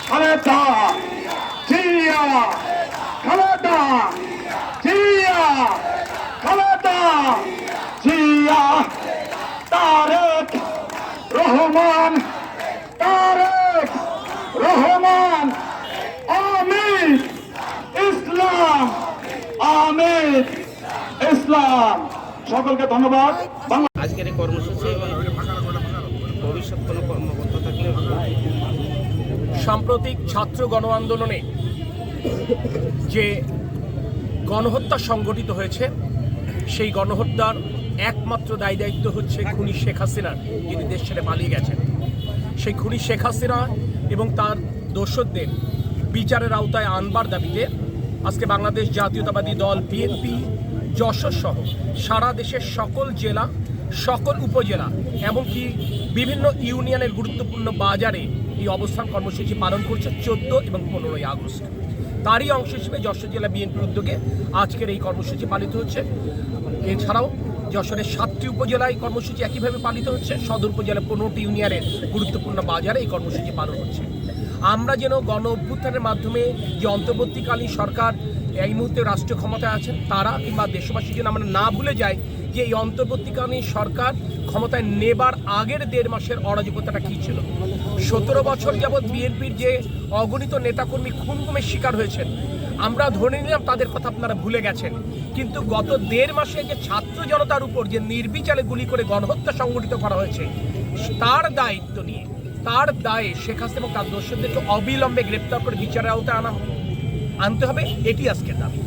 খালেদা জিয়া, খালেদা জিয়া, খালেদা জিয়া, তারেক রহমান, তারেক রহমান, আমির ইসলাম, আমির ইসলাম। সকলকে ধন্যবাদ। আজকের এই কর্মসূচি এবং ভবিষ্যৎ কোনো কর্মকর্তা থাকলে সাম্প্রতিক ছাত্র গণ আন্দোলনে যে গণহত্যা সংগঠিত হয়েছে, সেই গণহত্যার একমাত্র দায় দায়িত্ব হচ্ছে খুনি শেখ হাসিনার, যিনি দেশ ছেড়ে পালিয়ে গেছেন। সেই খুনি শেখ হাসিনা এবং তার দোসরদের বিচারের আওতায় আনবার দাবিতে আজকে বাংলাদেশ জাতীয়তাবাদী দল বিএনপি যশোর সহ সারা দেশের সকল জেলা, সকল উপজেলা, এমনকি বিভিন্ন ইউনিয়নের গুরুত্বপূর্ণ বাজারে এই অবস্থান কর্মসূচি পালন করছে 14 এবং 15ই আগস্ট। তারই অংশ হিসেবে যশোর জেলা বিএনপির উদ্যোগে আজকের এই কর্মসূচি পালিত হচ্ছে। এছাড়াও যশোরের 7টি উপজেলায় কর্মসূচি একইভাবে পালিত হচ্ছে। সদর উপজেলা 15টি ইউনিয়নের গুরুত্বপূর্ণ বাজারে এই কর্মসূচি পালন হচ্ছে। আমরা যেন গণ অভ্যুত্থানের মাধ্যমে যে অন্তর্বর্তীকালীন সরকার এই মুহূর্তে রাষ্ট্রীয় ক্ষমতায় আছেন তারা কিংবা দেশবাসী যেন আমরা না ভুলে যাই যে এই অন্তর্বর্তীকালীন সরকার ক্ষমতায় নেবার আগের 1.5 মাসের অরাজকতাটা কী ছিল। 17 বছর যাবৎ বিএনপির যে অগণিত নেতাকর্মী খুন-গুমের শিকার হয়েছেন, আমরা ধরে নিলাম তাদের কথা আপনারা ভুলে গেছেন, কিন্তু গত 1.5 মাসে যে ছাত্র জনতার উপর যে নির্বিচারে গুলি করে গণহত্যা সংগঠিত করা হয়েছে, তার দায়িত্ব নিয়ে, তার দায়ে শেখ হাসিনা এবং তার দোষীদেরকে অবিলম্বে গ্রেপ্তার করে বিচারের আওতায় আনতে হবে। এটি আজকের দাবি।